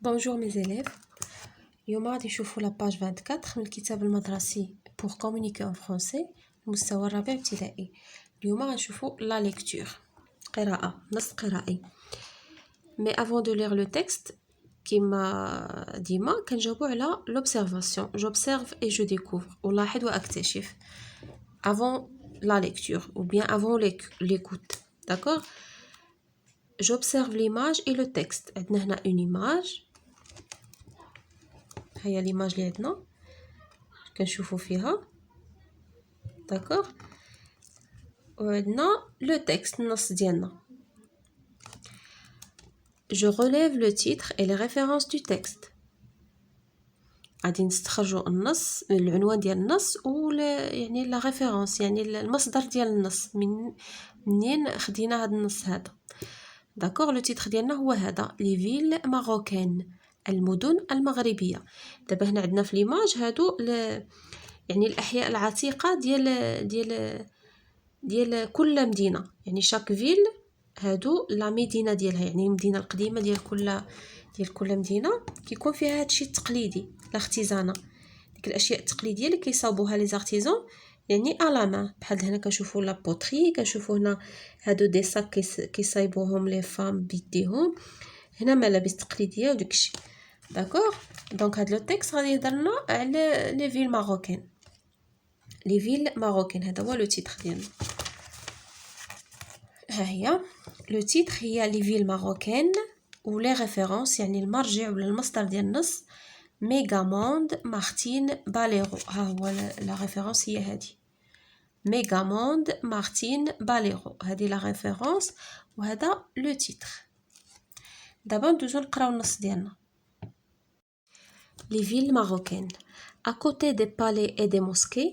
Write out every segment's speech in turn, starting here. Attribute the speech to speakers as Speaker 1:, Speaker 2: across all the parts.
Speaker 1: Bonjour mes élèves. اليوم غادي نشوفوا لا باج 24 من الكتاب المدرسي pour communiquer en français المستوى الرابع ابتدائي. اليوم غنشوفوا لا ليكتور قراءة نص قرائي. mais avant de lire le texte كما ديما كنجاوبوا على l'observation. j'observe et je découvre ألاحظ وأكتشف avant la lecture ou bien avant l'écoute. d'accord. j'observe l'image et le texte. عندنا هنا une image. هيا ليماج اللي عندنا كنشوفوا فيها داكوغ وعندنا لو تكست النص ديالنا. je relève le titre et les références du texte. غادي نستخرجوا النص العنوان ديال النص و يعني لا ريفيرونس يعني المصدر ديال النص منين خدينا هذا النص هذا. داكوغ. لو تيتر ديالنا هو هذا لي فيل ماروكان المدن المغربيه. دابا هنا عندنا في ليماج هادو يعني الاحياء العتيقه ديال كل مدينه. يعني شاك فيل هادو لا مدينه ديالها يعني المدينه القديمه ديال كل مدينه كيكون فيها هادشي التقليدي الاختزانه ديك الاشياء التقليديه اللي كيصاوبوها لي زارتيزون يعني الاما. بحال هنا كنشوفوا لا بوتري كنشوفوا هنا هادو دي ساك كيصايبوهم لي فام بيديهم. هنا ملابس تقليديه وداكشي. داكوغ. دونك هاد لو تيكست غادي يهضرنا على لي فيل ماروكان. لي فيل ماروكان هذا هو لو تيتر ديالنا. ها هي لو تيتر هي لي فيل ماروكان و لي ريفيرونس يعني المرجع ولا المصدر ديال النص ميغاموند مارتين باليرو. ها هو لا ريفيرونس هي هذه ميغاموند مارتين باليرو. هذه لا ريفيرونس وهذا لو تيتر. دابا ندوزو نقراو النص ديالنا. Les villes marocaines. À côté des palais et des mosquées,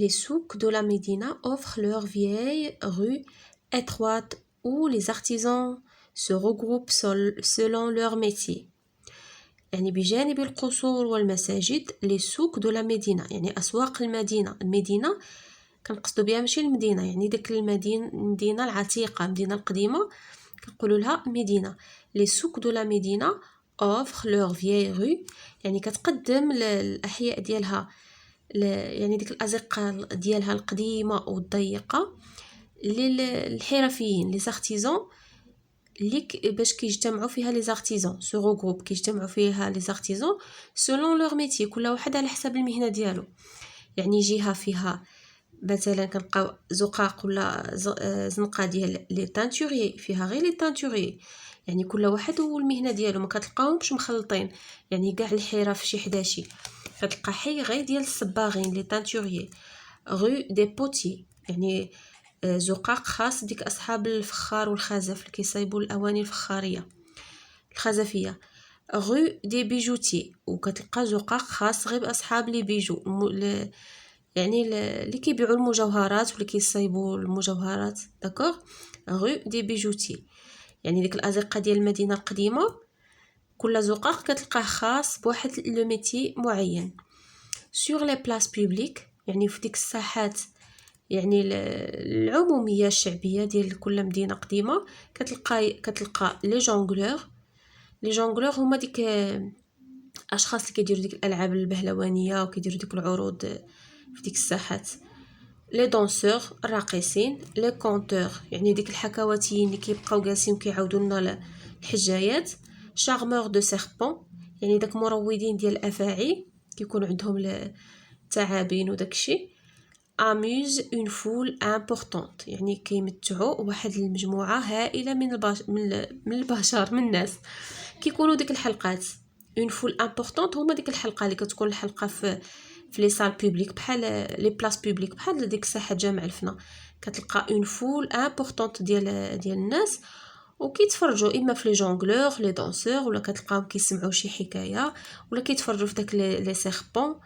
Speaker 1: les souks de la Médina offrent leurs vieilles rues étroites où les artisans se regroupent selon leur métier. يعني بجانب القصور والمساجد les souks de la Médina يعني أسواق المدينة. المدينة كنقصدوا بها ماشي المدينة يعني ديك المدينة العتيقة المدينة القديمة كنقولوا لها مدينة. les souks de la Médina offre leur vieille rue يعني كتقدم الأحياء ديالها يعني ديك الأزقة ديالها القديمة والضيقة للحرفيين لي زارتيزون اللي باش كيجتمعوا فيها لي زارتيزون سو غروب كيجتمعوا فيها لي زارتيزون سولون لور ميتي كل واحد على حسب المهنة ديالو. يعني جهة فيها مثلا كنلقاو زقاق ولا زنقه ديال لي تانتوري فيها غير لي تانتوري يعني كل واحد هو المهنه ديالو ما كتلقاوهمش مخلطين يعني كاع الحرف شي حداشي. كتلقى حي غير ديال الصباغين لي تانتوري. غو دي بوتي يعني زقاق خاص ديك اصحاب الفخار والخزف اللي كيصايبوا الاواني الفخاريه الخزفيه. غو دي بيجوتي وكتلقى زقاق خاص غير باصحاب لي بيجو يعني اللي كيبيعوا المجوهرات واللي كيصايبوا المجوهرات. داكوغ. غو دي بيجوتي يعني ديك الازقه ديال المدينه القديمه كل زقاق كتلقاه خاص بواحد لو ميتي معين. سور لي بلاص بوبليك يعني في ديك الساحات يعني العموميه الشعبيه ديال كل مدينه قديمه كتلقى لي جونغلور هما ديك اشخاص اللي كيديروا ديك الالعاب البهلوانيه وكيديروا ديك العروض في ديك الساحات. لي دونسور الراقصين. لي كونتور يعني ديك الحكواتيين اللي كيبقاو جالسين وكيعاودوا لنا الحجايات. شارمور دو سيربون يعني داك مروضين ديال الافاعي كيكون عندهم التعابين وداكشي. اموز اون فول امبورطونت يعني كيمتعوا واحد المجموعه هائله من البشر من الناس كيكونوا ديك الحلقات. اون فول امبورطونت هما ديك الحلقه اللي كتكون الحلقه في لي سال بوبليك بحال لي بلاص بوبليك بحال ديك ساحه جامع الفنا كتلقى اون فول امبورطونت ديال الناس وكيتفرجوا اما في لي جونغلور لي دانسور ولا كتلقاهم كيسمعوا شي حكايه ولا كيتفرجوا في داك لي سيربون.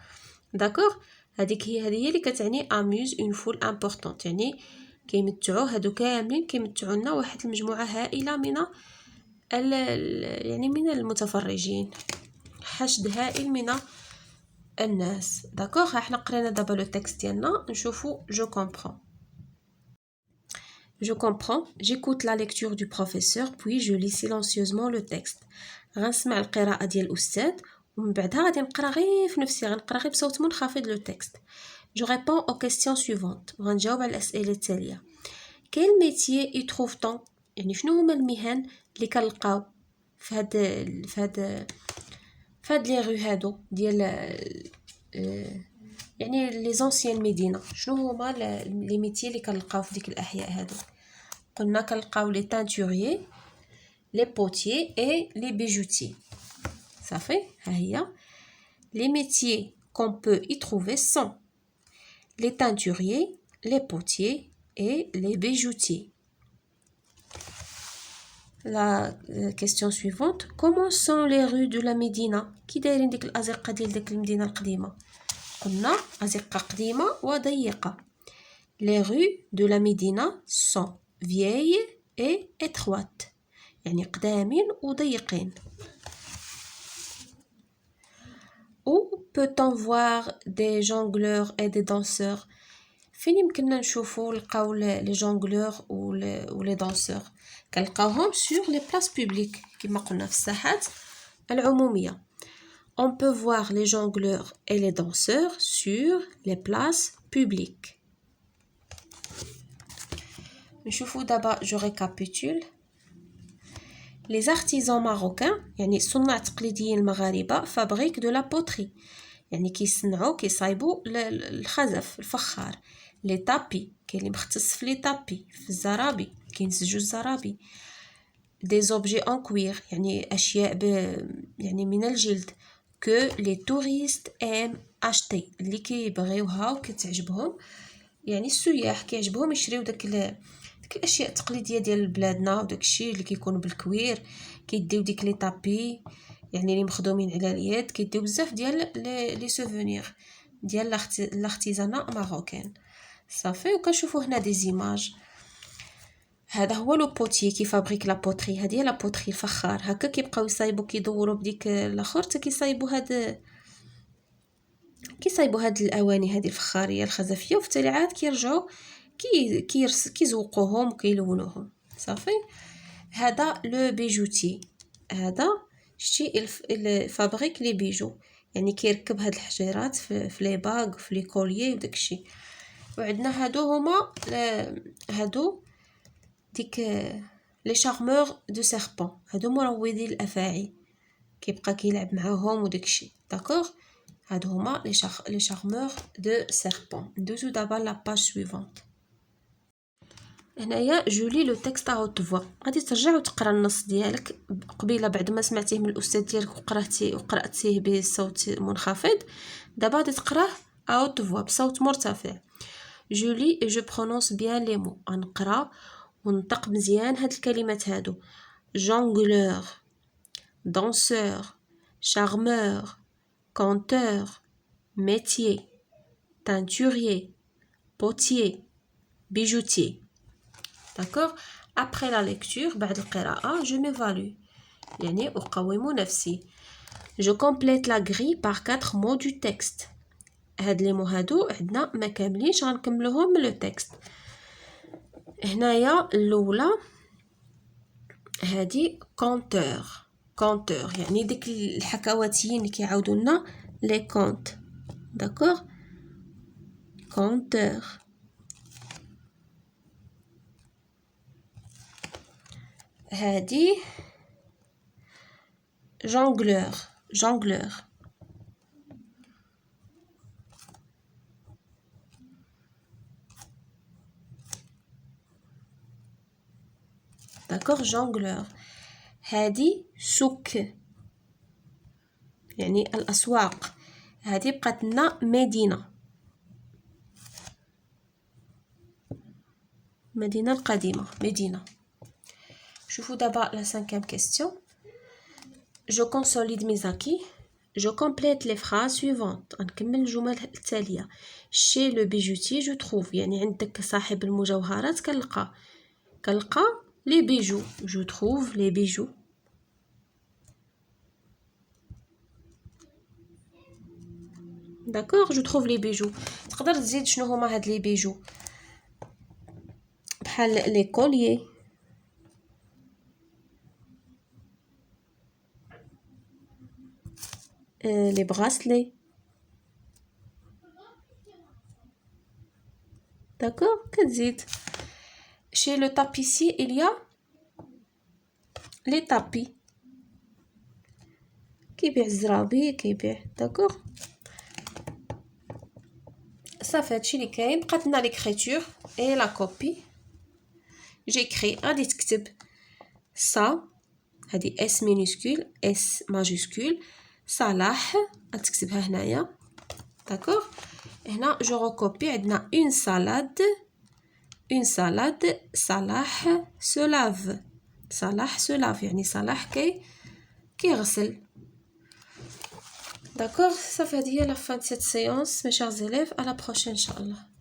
Speaker 1: داكوغ. هذيك هي اللي كتعني اموز اون فول امبورطونت يعني كيمتعوا هادو كاملين كيمتعوا لنا واحد المجموعه هائله من يعني من المتفرجين حشد هائل من الناس. داكوغ. احنا قرينا دابا لو تكست ديالنا نشوفوا جو كومبرون. Je comprends, j'écoute la lecture du professeur puis je lis silencieusement le texte. غنسمع القراءة ديال الأستاذ ومن بعدها غادي نقرا غير في نفسي غنقرا غير بصوت منخفض لو تكست. Je réponds aux questions suivantes. غنجاوب على الأسئلة التالية. Quel métier y trouve-t-on؟ يعني شنو هما المهن اللي كنلقاو في هاد لي رو هادو ديال يعني لي زونسيان مدينة. شنو هما لي ميتي اللي كنلقاو في ديك الأحياء هادو؟ قلنا كنلقاو لي تانتوريي لي بوتيي اي لي بيجوتيي. صافي ها هي les métiers qu'on peut y trouver sont les teinturiers, les potiers et les bijoutiers. La question suivante, comment sont les rues de la Médina؟ كي دايرين ديك الأزقة ديال ديك المدينة القديمة؟ قلنا أزقة قديمة وضيقة. Les rues de la Médina sont vieilles et étroites. يعني قدامين وضيقين. Où peut-on voir des jongleurs et des danseurs؟ فين يمكننا نشوفوا نلقاو لي جونغلور و لي دانسور؟ كنلقاوهم sur les places publiques كما قلنا في الساحات العمومية. On peut voir les jongleurs et les danseurs sur les places publiques. نشوفوا دابا je récapitule. Les artisans marocains يعني صناع تقليديين المغاربة fabriquent de la poterie يعني كيصايبوا الخزف الفخار. لي طابي كاين اللي مختص في لي طابي في الزرابي كينسجوا الزرابي. دي زوبجي ان كوير يعني اشياء يعني من الجلد que les touristes aiment acheter اللي كيبغيوها وكتعجبهم يعني السياح كيعجبهم يشريو داك الاشياء التقليديه ديال بلادنا وداك الشيء اللي كيكون بالكوير. كيديو ديك لي طابي يعني اللي مخدومين على اليد كيديو بزاف ديال لي سوفونير ديال l'artisanat marocain. صافي وكنشوفوا هنا دي زيماج. هذا هو لو بوتي كي فابريك لا بوتري. هذه هي لا بوتري الفخار. هكا كيبقاو يصايبوا كيدوروا بديك الاخر حتى كيصايبوا هاد الاواني هذه الفخاريه الخزفيه وفي التالي عاد كيرجعوا كيزوقوهم وكيلونوهم. صافي هذا لو بيجوتي. هذا شتي فابريك لي بيجو يعني كيركب هاد الحجيرات في لي باغ في لي كوليي وداك الشيء. وعندنا هادو ديك لي شارمور دو سيربون. هادو مروضي الافاعي كيبقى كيلعب معاهم وداك الشيء. داكوغ هادو هما لي شارمور دو سيربون. ندوزو دابا لا باج سويفونت. هنايا جولي لو تكست ا هوت فوا. غادي ترجع وتقرا النص ديالك قبيله بعد ما سمعتيه من الاستاذ ديالك وقراتيه بصوت منخفض. دابا غادي تقراه ا هوت فوا بصوت مرتفع. Je lis et je prononce bien les mots. غنقرا ونطق مزيان هاد الكلمات هادو. jongleur, danseur, charmeur, conteur, métier, teinturier, potier, bijoutier. D'accord? Après la lecture, بعد القراءة, je m'évalue. يعني أقوم نفسي. Je complète la grille par 4 mots du texte. هاد لي مو هادو عندنا ما كاملينش غنكملوهم من لو تكست. هنايا الاولى هادي كونتور يعني ديك الحكواتيين اللي كيعاودوا لنا لي كونت. داكوغ كونتور. هادي جونغلور. داكوغ جونغلور. هادي سوق يعني الاسواق. هادي بقات لنا مدينة القديمة مدينة. شوفوا دابا لا 5e question. Je consolide mes acquis. Je complète les phrases suivantes. غنكمل الجمل التالية. Chez le bijoutier je trouve يعني عندك صاحب المجوهرات كنلقى les bijoux. Je trouve les bijoux. D'accord, je trouve les bijoux. تقدر تزيد شنو هما هاد لي بيجو بحال لي كوليي لي براسلي. داكور. كتزيد chez le tapissier il y a les tapis كيبيع الزرابي كيبيع. داكور صافي هادشي اللي كاين. بقات لنا ليكريتور اي لا كوبي. جيكري غادي تكتب سا هادي اس مينيسكول اس ماجيسكول صلاح غتكتبها هنايا. داكور. هنا جو ريكوبي عندنا اون سالاد صلاح سو لاف صلاح سو لاف يعني صلاح كيغسل. داكور صافي هذه هي لا فان دو سيت سيونس مي شيرز élèves. à la prochaine ان شاء الله.